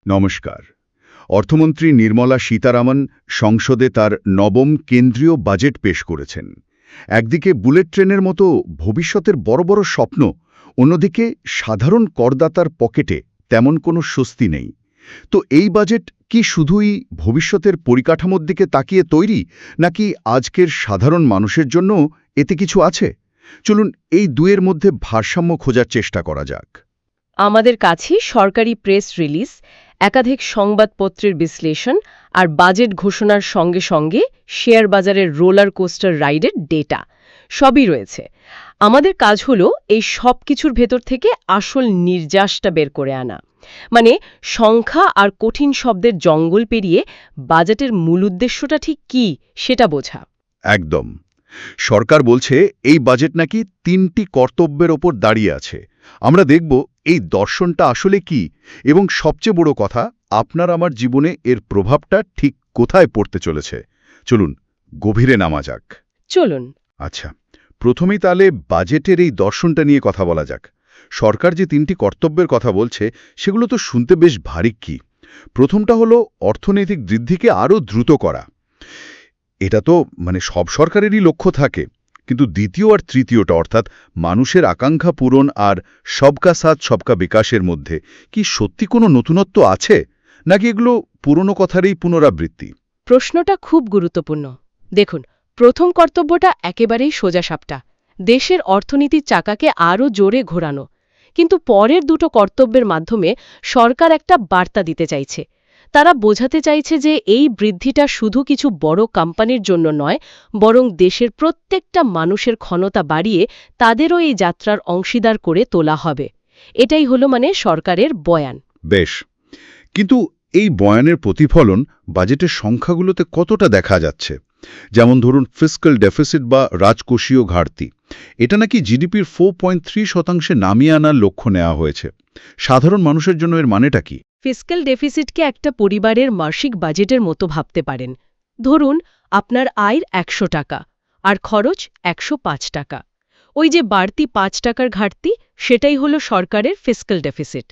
নমস্কার। অর্থমন্ত্রী নির্মলা সীতারামন সংসদে তার নবম কেন্দ্রীয় বাজেট পেশ করেছেন। একদিকে বুলেট ট্রেনের মতো ভবিষ্যতের বড় বড় স্বপ্ন, অন্যদিকে সাধারণ করদাতার পকেটে তেমন কোনো স্বস্তি নেই। তো এই বাজেট কি শুধুই ভবিষ্যতের পরিকাঠামোর দিকে তাকিয়ে তৈরি, নাকি আজকের সাধারণ মানুষের জন্য এতে কিছু আছে? চলুন এই দুয়ের মধ্যে ভারসাম্য খোঁজার চেষ্টা করা যাক। আমাদের কাছে সরকারি প্রেস রিলিজ, একাধিক সংবাদপত্রের বিশ্লেষণ আর বাজেট ঘোষণার সঙ্গে সঙ্গে শেয়ার বাজারের রোলার কোস্টার রাইডের ডেটা সবই রয়েছে। আমাদের কাজ হলো এই সব কিছুর ভেতর থেকে আসল নির্যাসটা বের করে আনা, মানে সংখ্যা আর কঠিন শব্দের জঙ্গল পেরিয়ে বাজেটের মূল উদ্দেশ্যটা ঠিক কী সেটা বোঝা। একদম। সরকার বলছে এই বাজেট নাকি ৩টি কর্তব্যের ওপর দাঁড়িয়ে আছে। আমরা দেখব এই দর্শনটা আসলে কি, এবং সবচেয়ে বড় কথা, আপনার আমার জীবনে এর প্রভাবটা ঠিক কোথায় পড়তে চলেছে। চলুন গভীরে নামা যাক। চলুন। আচ্ছা, প্রথমেই তাহলে বাজেটের এই দর্শনটা নিয়ে কথা বলা যাক। সরকার যে ৩টি কর্তব্যের কথা বলছে, সেগুলো তো শুনতে বেশ ভারী। কি প্রথমটা হলো অর্থনৈতিক বৃদ্ধিকে আরও দ্রুত করা। এটা তো সব সরকারেরই লক্ষ্য থাকে, কিন্তু দ্বিতীয় আর তৃতীয়টা, অর্থাৎ মানুষের আকাঙ্ক্ষা পূরণ আর সবকা সাথ সবকা বিকাশের মধ্যে কি সত্যি কোনো নতুনত্ব আছে, নাকি এগুলো পুরনো কথারই পুনরাবৃত্তি? প্রশ্নটা খুব গুরুত্বপূর্ণ। দেখুন, প্রথম কর্তব্যটা একেবারেই সোজাসাপটা, দেশের অর্থনীতির চাকাকে আরও জোরে ঘোরানো। কিন্তু পরের দুটো কর্তব্যের মাধ্যমে সরকার একটা বার্তা দিতে চাইছে। তারা বোঝাতে চাইছে যে এই বৃদ্ধিটা শুধু কিছু বড় কোম্পানির জন্য নয়, বরং দেশের প্রত্যেকটা মানুষের ক্ষমতা বাড়িয়ে তাদেরও এই যাত্রার অংশীদার করে তোলা হবে। এটাই হলো সরকারের বয়ান। বেশ, কিন্তু এই বয়ানের প্রতিফলন বাজেটের সংখ্যাগুলোতে কতটা দেখা যাচ্ছে? যেমন ধরুন, ফিস্ক্যাল ডেফিসিট বা রাজকোষীয় ঘাটতি, এটা নাকি জিডিপির 4.3% নামিয়ে আনার লক্ষ্য নেওয়া হয়েছে। সাধারণ মানুষের জন্য এর মানেটা কি? ফিস্ক্যাল ডেফিসিটকে একটা পরিবারের মাসিক বাজেটের মতো ভাবতে পারেন। ধরুন, আপনার আয় ১০০ টাকা আর খরচ ১০৫ টাকা। ওই যে বাড়তি ৫ টাকার ঘাটতি, সেটাই হলো সরকারের ফিস্ক্যাল ডেফিসিট।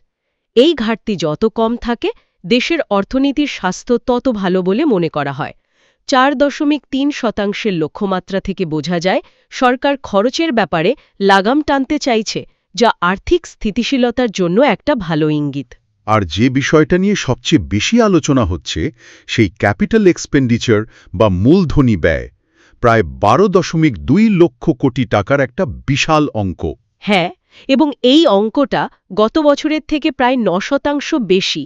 এই ঘাটতি যত কম থাকে, দেশের অর্থনীতির স্বাস্থ্য তত ভালো বলে মনে করা হয়। ৪.৩% লক্ষ্যমাত্রা থেকে বোঝা যায় সরকার খরচের ব্যাপারে লাগাম টানতে চাইছে, যা আর্থিক স্থিতিশীলতার জন্য একটা ভালো ইঙ্গিত। আর যে বিষয়টা নিয়ে সবচেয়ে বেশি আলোচনা হচ্ছে, সেই ক্যাপিটাল এক্সপেন্ডিচার বা মূলধনী ব্যয়, প্রায় ১২.২ লক্ষ কোটি টাকার একটা বিশাল অঙ্ক। হ্যাঁ, এবং এই অঙ্কটা গত বছরের থেকে প্রায় ৯% বেশি।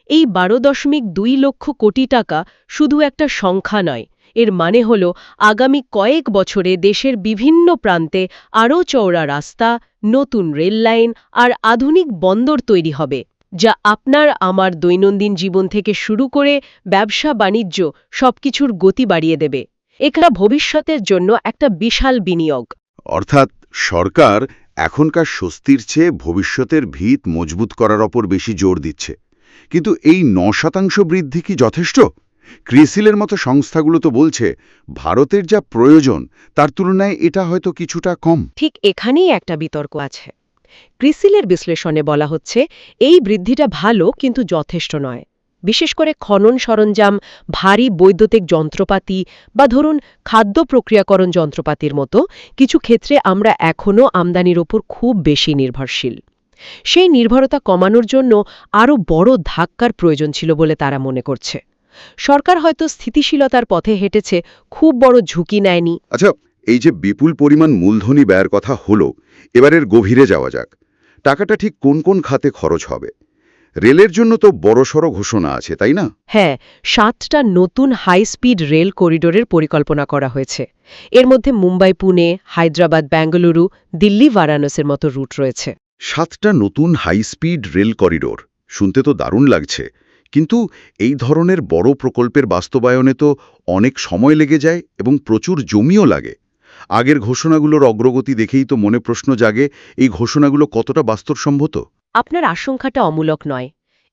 এই ১২.২ লক্ষ কোটি টাকা শুধু একটা সংখ্যা নয়, এর মানে হল আগামী কয়েক বছরে দেশের বিভিন্ন প্রান্তে আরও চওড়া রাস্তা, নতুন রেল লাইন আর আধুনিক বন্দর তৈরি হবে, যা আপনার আমার দৈনন্দিন জীবন থেকে শুরু করে ব্যবসা বাণিজ্য সবকিছুর গতি বাড়িয়ে দেবে। এটা ভবিষ্যতের জন্য একটা বিশাল বিনিয়োগ। অর্থাৎ সরকার এখনকার স্বস্তির চেয়ে ভবিষ্যতের ভিত মজবুত করার ওপর বেশি জোর দিচ্ছে। কিন্তু এই ৯% বৃদ্ধি কি যথেষ্ট? ক্রিসিলের মতো সংস্থাগুলো তো বলছে ভারতের যা প্রয়োজন তার তুলনায় এটা হয়তো কিছুটা কম। ঠিক এখানেই একটা বিতর্ক আছে। ক্রিসিলের বিশ্লেষণে বলা হচ্ছে এই বৃদ্ধিটা ভালো, কিন্তু যথেষ্ট নয়। বিশেষ করে খনন সরঞ্জাম, ভারী বৈদ্যুতিক যন্ত্রপাতি বা ধরুন খাদ্য প্রক্রিয়াকরণ যন্ত্রপাতির মতো কিছু ক্ষেত্রে আমরা এখনও আমদানির ওপর খুব বেশি নির্ভরশীল। সেই নির্ভরতা কমানোর জন্য আরও বড় ধাক্কার প্রয়োজন ছিল বলে তারা মনে করছে। সরকার হয়তো স্থিতিশীলতার পথে হেঁটেছে, খুব বড় ঝুঁকি নেয়নি। আচ্ছা, এই যে বিপুল পরিমাণ মূলধনী ব্যয়ের কথা হলো, এবারের গভীরে যাওয়া যাক। টাকাটা ঠিক কোন কোন খাতে খরচ হবে? রেলের জন্য তো বড়সড় ঘোষণা আছে, তাই না? হ্যাঁ, ৭টা নতুন হাই স্পিড রেল করিডোরের পরিকল্পনা করা হয়েছে। এর মধ্যে মুম্বাই পুনে, হায়দ্রাবাদ বেঙ্গালুরু, দিল্লি বারাণসীর মতো রুট রয়েছে। 7টা নতুন হাই স্পিড রেল করিডোর শুনতে তো দারুণ লাগছে, কিন্তু এই ধরনের বড় প্রকল্পের বাস্তবায়নে তো অনেক সময় লেগে যায় এবং প্রচুর জমিও লাগে। আগের ঘোষণাগুলোর অগ্রগতি দেখেই তো মনে প্রশ্ন জাগে, এই ঘোষণাগুলো কতটা বাস্তবসম্মত? আপনার আশঙ্কাটা অমূলক নয়।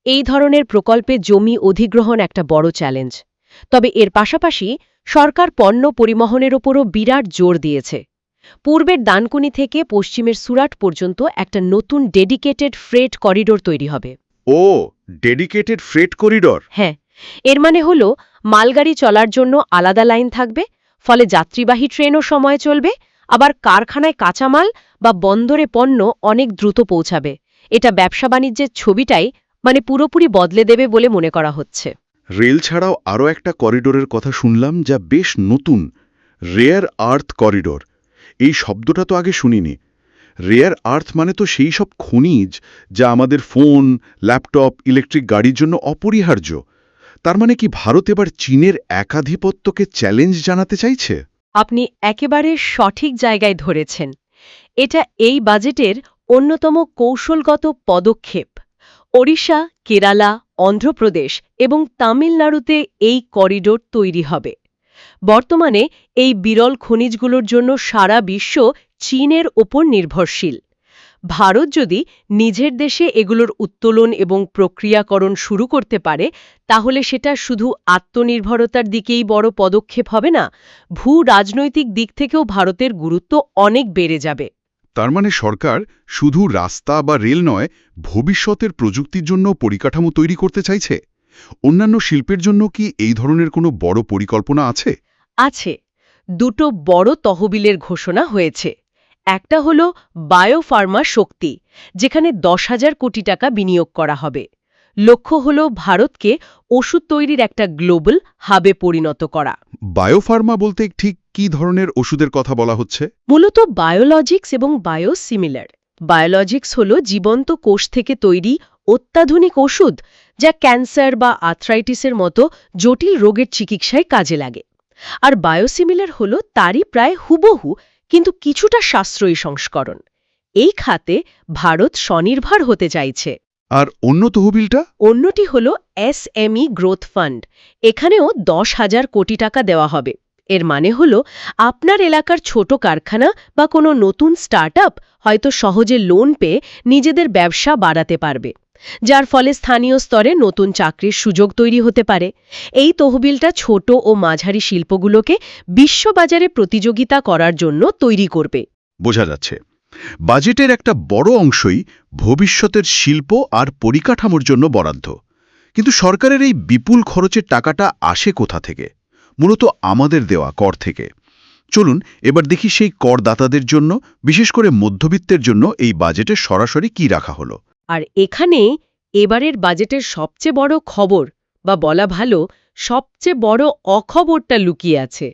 এই ধরনের প্রকল্পে জমি অধিগ্রহণ একটা বড় চ্যালেঞ্জ। তবে এর পাশাপাশি সরকার পণ্য পরিবহনের ওপরও বিরাট জোর দিয়েছে। পূর্বের দানকুনি থেকে পশ্চিমের সুরাট পর্যন্ত একটা নতুন ডেডিকেটেড ফ্রেট করিডোর তৈরি হবে। ও, ডেডিকেটেড ফ্রেট করিডর। হ্যাঁ, এর মানে হলো মালগাড়ি চলার জন্য আলাদা লাইন থাকবে, ফলে যাত্রীবাহী ট্রেনও সময়ে চলবে, আবার কারখানায় কাঁচামাল বা বন্দরে পণ্য অনেক দ্রুত পৌঁছাবে। এটা ব্যবসা বাণিজ্যের ছবিটাই পুরোপুরি বদলে দেবে বলে মনে করা হচ্ছে। রেল ছাড়াও আরও একটা করিডোরের কথা শুনলাম যা বেশ নতুন, রেয়ার আর্থ করিডোর। এই শব্দটা তো আগে শুনিনি। রেয়ার আর্থ মানে তো সেই সব খনিজ যা আমাদের ফোন, ল্যাপটপ, ইলেকট্রিক গাড়ির জন্য অপরিহার্য। তার মানে কি ভারত এবার চীনের একাধিপত্যকে চ্যালেঞ্জ জানাতে চাইছে? আপনি একেবারে সঠিক জায়গায় ধরেছেন। এটা এই বাজেটের অন্যতম কৌশলগত পদক্ষেপ। ওড়িশা, কেরালা, অন্ধ্রপ্রদেশ এবং তামিলনাড়ুতে এই করিডোর তৈরি হবে। বর্তমানে এই বিরল খনিজগুলোর জন্য সারা বিশ্ব চীনের ওপর নির্ভরশীল। ভারত যদি নিজের দেশে এগুলোর উত্তোলন এবং প্রক্রিয়াকরণ শুরু করতে পারে, তাহলে সেটা শুধু আত্মনির্ভরতার দিকেই বড় পদক্ষেপ হবে না, ভূ রাজনৈতিক দিক থেকেও ভারতের গুরুত্ব অনেক বেড়ে যাবে। তার মানে সরকার শুধু রাস্তা বা রেল নয়, ভবিষ্যতের প্রযুক্তির জন্য পরিকাঠামো তৈরি করতে চাইছে। অন্যান্য শিল্পের জন্য কি এই ধরনের কোনো বড় পরিকল্পনা আছে? আছে, দুটো বড় তহবিলের ঘোষণা হয়েছে। একটা হল বায়োফার্মা শক্তি, যেখানে 10,000 কোটি টাকা বিনিয়োগ করা হবে। লক্ষ্য হল ভারতকে ওষুধ তৈরির একটা গ্লোবাল হাবে পরিণত করা। বায়োফার্মা বলতে ঠিক কী ধরনের ওষুধের কথা বলা হচ্ছে? মূলত বায়োলজিক্স এবং বায়োসিমিলার। বায়োলজিক্স হল জীবন্ত কোষ থেকে তৈরি অত্যাধুনিক ওষুধ, যা ক্যান্সার বা আর্থ্রাইটিসের মতো জটিল রোগের চিকিৎসায় কাজে লাগে। আর বায়োসিমিলার হল তারই প্রায় হুবহু কিন্তু কিছুটা সাশ্রয়ী সংস্করণ। এই খাতে ভারত স্বনির্ভর হতে চাইছে। আর অন্য তহবিলটা? অন্যটি হল এসএমই গ্রোথ ফান্ড। এখানেও 10,000 কোটি টাকা দেওয়া হবে। এর মানে হল আপনার এলাকার ছোট কারখানা বা কোনো নতুন স্টার্টআপ হয়তো সহজে লোন পেয়ে নিজেদের ব্যবসা বাড়াতে পারবে, যার ফলে স্থানীয় স্তরে নতুন চাকরির সুযোগ তৈরি হতে পারে। এই তহবিলটা ছোট ও মাঝারি শিল্পগুলোকে বিশ্ববাজারে প্রতিযোগিতা করার জন্য তৈরি করবে। বোঝা যাচ্ছে বাজেটের একটা বড় অংশই ভবিষ্যতের শিল্প আর পরিকাঠামোর জন্য বরাদ্দ। কিন্তু সরকারের এই বিপুল খরচের টাকাটা আসে কোথা থেকে? মূলত আমাদের দেওয়া কর থেকে। চলুন এবার দেখি সেই করদাতাদের জন্য, বিশেষ করে মধ্যবিত্তের জন্য এই বাজেটে সরাসরি কি রাখা হলো। আর এখানে এবারের বাজেটের সবচেয়ে বড় খবর, বা বলা ভালো সবচেয়ে বড় অখবরটা লুকিয়ে আছে।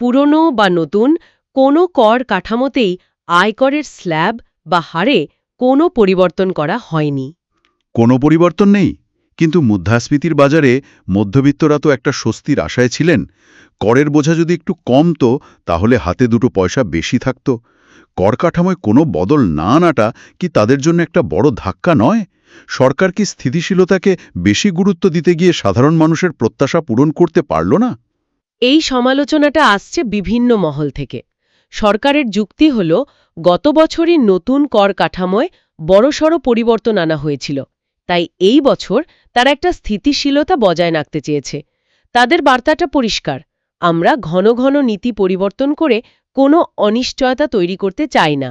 পুরনো বা নতুন কোনো কর কাঠামোতেই আয়করের স্ল্যাব বা হারে কোনো পরিবর্তন করা হয়নি। কোনো পরিবর্তন নেই, কিন্তু মুদ্রাস্ফীতির বাজারে মধ্যবিত্তরা তো একটা স্বস্তির আশায় ছিলেন। করের বোঝা যদি একটু কমতো, তাহলে হাতে দুটো পয়সা বেশি থাকত। কর কাঠামোয় কোনো বদল না আনাটা কি তাদের জন্য একটা বড় ধাক্কা নয়? সরকার কি স্থিতিশীলতাকে বেশি গুরুত্ব দিতে গিয়ে সাধারণ মানুষের প্রত্যাশা পূরণ করতে পারল না? এই সমালোচনাটা আসছে বিভিন্ন মহল থেকে। সরকারের যুক্তি হল, গত বছরই নতুন কর কাঠামোয় বড়সড় পরিবর্তন আনা হয়েছিল, তাই এই বছর তারা একটা স্থিতিশীলতা বজায় রাখতে চেয়েছে। তাদের বার্তাটা পরিষ্কার, আমরা ঘন ঘন নীতি পরিবর্তন করে কোনো অনিশ্চয়তা তৈরি করতে চাই না।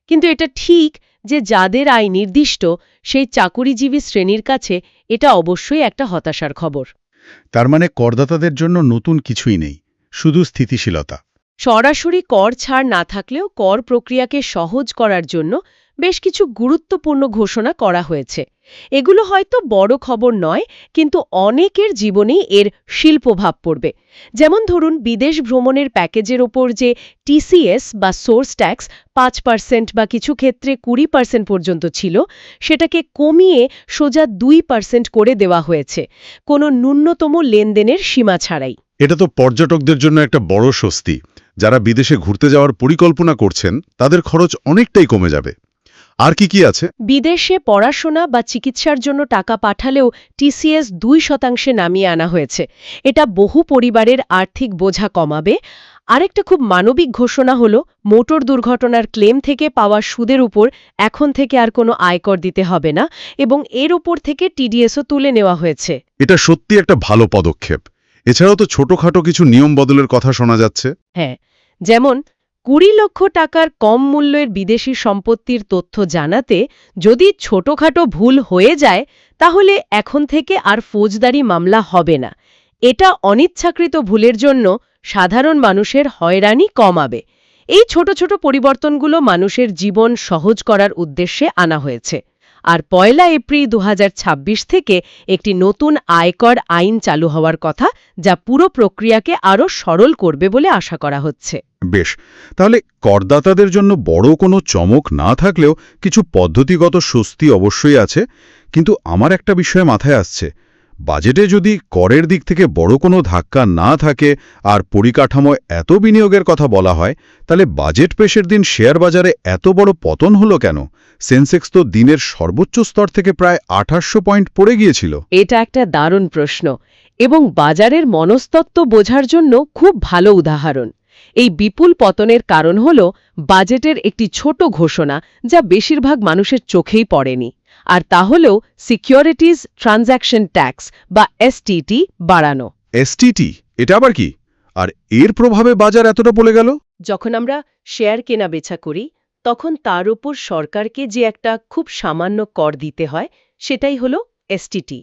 কিন্তু এটা ঠিক যে যাদের আয় নির্দিষ্ট, সেই চাকুরিজীবী শ্রেণীর কাছে এটা অবশ্যই একটা হতাশার খবর। তার মানে করদাতাদের জন্য নতুন কিছুই নেই, শুধু স্থিতিশীলতা। সরাসরি কর ছাড় না থাকলেও কর প্রক্রিয়াকে সহজ করার জন্য বেশ কিছু গুরুত্বপূর্ণ ঘোষণা করা হয়েছে। এগুলো হয়তো বড় খবর নয়, কিন্তু অনেকের জীবনেই এর শিল্পভাব পড়বে। যেমন ধরুন, বিদেশ ভ্রমণের প্যাকেজের ওপর যে টিসিএস বা সোর্স ট্যাক্স 5% বা কিছু ক্ষেত্রে 20% পর্যন্ত ছিল, সেটাকে কমিয়ে সোজা 2% করে দেওয়া হয়েছে, কোনো ন্যূনতম লেনদেনের সীমা ছাড়াই। এটা তো পর্যটকদের জন্য একটা বড় স্বস্তি। যারা বিদেশে ঘুরতে যাওয়ার পরিকল্পনা করছেন, তাদের খরচ অনেকটাই কমে যাবে। আর কি কি আছে? বিদেশে পড়াশোনা বা চিকিৎসার জন্য টাকা পাঠালেও টিসিএস 2% নামিয়ে আনা হয়েছে। এটা বহু পরিবারের আর্থিক বোঝা কমাবে। আরেকটা খুব মানবিক ঘোষণা হলো, মোটর দুর্ঘটনার ক্লেম থেকে পাওয়া সুদের উপর এখন থেকে আর কোনো আয়কর দিতে হবে না, এবং এর উপর থেকে টিডিএসও তুলে নেওয়া হয়েছে। এটা সত্যি একটা ভালো পদক্ষেপ। এছাড়াও তো ছোটখাটো কিছু নিয়ম বদলের কথা শোনা যাচ্ছে। হ্যাঁ, যেমন 20 লক্ষ টাকার কম মূল্যের বিদেশি সম্পত্তির তথ্য জানাতে যদি ছোটখাটো ভুল হয়ে যায় তাহলে এখন থেকে আর ফৌজদারি মামলা হবে না। এটা অনিচ্ছাকৃত ভুলের জন্য সাধারণ মানুষের হয়রানি কমাবে। এই ছোট ছোট পরিবর্তনগুলো মানুষের জীবন সহজ করার উদ্দেশ্যে আনা হয়েছে। আর 1 এপ্রিল 2026 থেকে একটি নতুন আয়কর আইন চালু হওয়ার কথা, যা পুরো প্রক্রিয়াকে আরও সরল করবে বলে আশা করা হচ্ছে। বেশ, তাহলে করদাতাদের জন্য বড় কোনো চমক না থাকলেও কিছু পদ্ধতিগত স্বস্তি অবশ্যই আছে। কিন্তু আমার একটা বিষয় মাথায় আসছে, বাজেটে যদি করের দিক থেকে বড় কোনো ধাক্কা না থাকে আর পরিকাঠামোয় এত বিনিয়োগের কথা বলা হয়, তাহলে বাজেট পেশের দিন শেয়ার বাজারে এত বড় পতন হলো কেন? সেন্সেক্স তো দিনের সর্বোচ্চ স্তর থেকে প্রায় 2800 পয়েন্ট পড়ে গিয়েছিল। এটা একটা দারুণ প্রশ্ন এবং বাজারের মনস্তত্ত্ব বোঝার জন্য খুব ভালো উদাহরণ। এই বিপুল পতনের কারণ হল বাজেটের একটি ছোট ঘোষণা, যা বেশিরভাগ মানুষের চোখেই পড়েনি। আর তা হল সিকিউরিটিজ ট্রানজ্যাকশন ট্যাক্স বা এসটিটি বাড়ানো। এসটিটি এটা আবার কি? আর এর প্রভাবে বাজার এতটা পড়ে গেল? যখন আমরা শেয়ার কেনা বেচা করি তখন তার উপর সরকারকে যে একটা খুব সামান্য কর দিতে হয়, সেটাই হলো এসটিটি।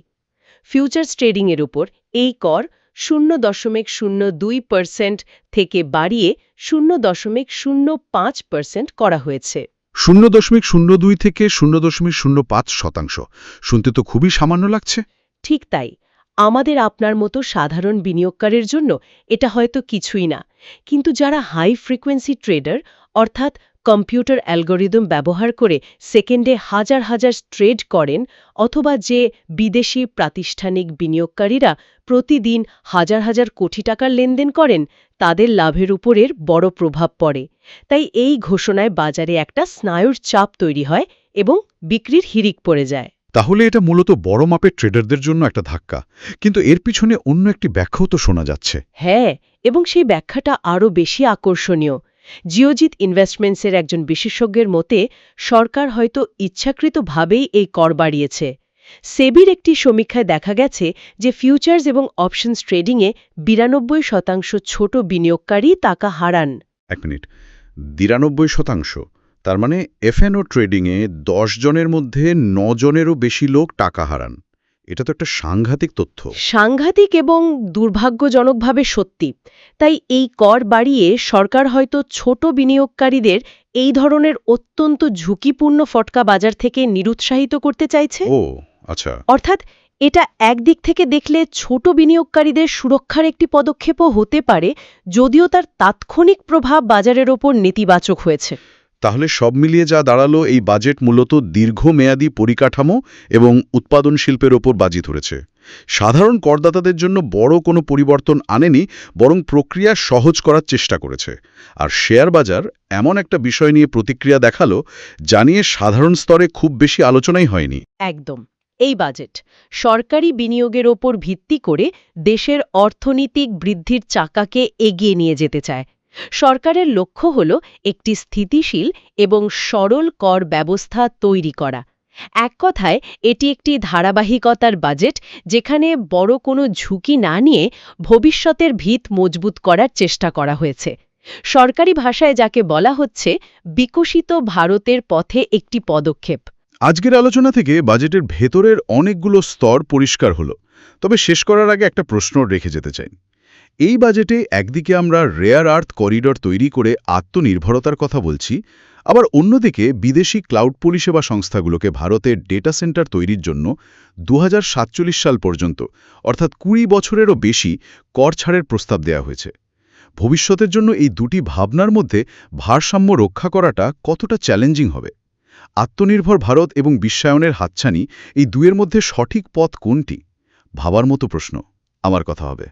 ফিউচার্স ট্রেডিংয়ের উপর এই কর 0.02% থেকে বাড়িয়ে 0.05% করা হয়েছে। 0.02 থেকে 0.05%। শুনতে তো খুবই সামান্য লাগছে। ঠিক তাই। আমাদের আপনার মতো সাধারণ বিনিয়োগকারীর জন্য এটা হয়তো কিছুই না, কিন্তু যারা হাই ফ্রিকোয়েন্সি ট্রেডার, অর্থাৎ কম্পিউটার অ্যালগোরিদম ব্যবহার করে সেকেন্ডে হাজার হাজার ট্রেড করেন, অথবা যে বিদেশি প্রাতিষ্ঠানিক বিনিয়োগকারীরা প্রতিদিন হাজার হাজার কোটি টাকার লেনদেন করেন, তাদের লাভের উপরের বড় প্রভাব পড়ে। তাই এই ঘোষণায় বাজারে একটা স্নায়ুর চাপ তৈরি হয় এবং বিক্রির হিড়িক পড়ে যায়। তাহলে এটা মূলত বড় মাপের ট্রেডারদের জন্য একটা ধাক্কা, কিন্তু এর পিছনে অন্য একটি ব্যাখ্যাও তো শোনা যাচ্ছে। হ্যাঁ, এবং সেই ব্যাখ্যাটা আরও বেশি আকর্ষণীয়। জিওজিত ইনভেস্টমেন্টসের একজন বিশেষজ্ঞের মতে সরকার হয়তো ইচ্ছাকৃতভাবেই এই কর বাড়িয়েছে। সেবির একটি সমীক্ষায় দেখা গেছে যে ফিউচার্স এবং অপশনস ট্রেডিংয়ে 92% ছোট বিনিয়োগকারী টাকা হারান। 1 মিনিট, 92%? তার মানে এফএনও ট্রেডিংয়ে 10 জনের মধ্যে 9 জনেরও বেশি লোক টাকা হারান। এটা তো একটা সাংঘাতিক তথ্য। সাংঘাতিক এবং দুর্ভাগ্যজনকভাবে সত্যি। তাই এই কর বাড়িয়ে সরকার হয়তো ছোট বিনিয়োগকারীদের এই ধরনের অত্যন্ত ঝুঁকিপূর্ণ ফটকা বাজার থেকে নিরুৎসাহিত করতে চাইছে। ও আচ্ছা। অর্থাৎ এটা একদিক থেকে দেখলে ছোট বিনিয়োগকারীদের সুরক্ষার একটি পদক্ষেপও হতে পারে, যদিও তার তাৎক্ষণিক প্রভাব বাজারের ওপর নেতিবাচক হয়েছে। তাহলে সব মিলিয়ে যা দাঁড়ালো, এই বাজেট মূলত দীর্ঘমেয়াদী পরিকাঠামো এবং উৎপাদন শিল্পের ওপর বাজি ধরেছে। সাধারণ করদাতাদের জন্য বড় কোনো পরিবর্তন আনেনি, বরং প্রক্রিয়া সহজ করার চেষ্টা করেছে। আর শেয়ার বাজার এমন একটা বিষয় নিয়ে প্রতিক্রিয়া দেখালো, যা নিয়ে সাধারণ স্তরে খুব বেশি আলোচনাই হয়নি। একদম। এই বাজেট সরকারি বিনিয়োগের ওপর ভিত্তি করে দেশের অর্থনৈতিক বৃদ্ধির চাকাকে এগিয়ে নিয়ে যেতে চায়। সরকারের লক্ষ্য হল একটি স্থিতিশীল এবং সরল কর ব্যবস্থা তৈরি করা। এক কথায় এটি একটি ধারাবাহিকতার বাজেট, যেখানে বড় কোনো ঝুঁকি না নিয়ে ভবিষ্যতের ভিত মজবুত করার চেষ্টা করা হয়েছে। সরকারি ভাষায় যাকে বলা হচ্ছে বিকশিত ভারতের পথে একটি পদক্ষেপ। আজকের আলোচনা থেকে বাজেটের ভেতরের অনেকগুলো স্তর পরিষ্কার হলো। তবে শেষ করার আগে একটা প্রশ্ন রেখে যেতে চাই। এই বাজেটে একদিকে আমরা রেয়ার আর্থ করিডর তৈরি করে আত্মনির্ভরতার কথা বলছি, আবার অন্যদিকে বিদেশি ক্লাউড পরিষেবা সংস্থাগুলোকে ভারতের ডেটা সেন্টার তৈরির জন্য 2047 সাল পর্যন্ত, অর্থাৎ 20 বছরেরও বেশি কর ছাড়ের প্রস্তাব দেওয়া হয়েছে। ভবিষ্যতের জন্য এই দুটি ভাবনার মধ্যে ভারসাম্য রক্ষা করাটা কতটা চ্যালেঞ্জিং হবে? আত্মনির্ভর ভারত এবং বিশ্বায়নের হাতছানি, এই দুয়ের মধ্যে সঠিক পথ কোনটি? ভাবার মতো প্রশ্ন। আমার কথা হবে।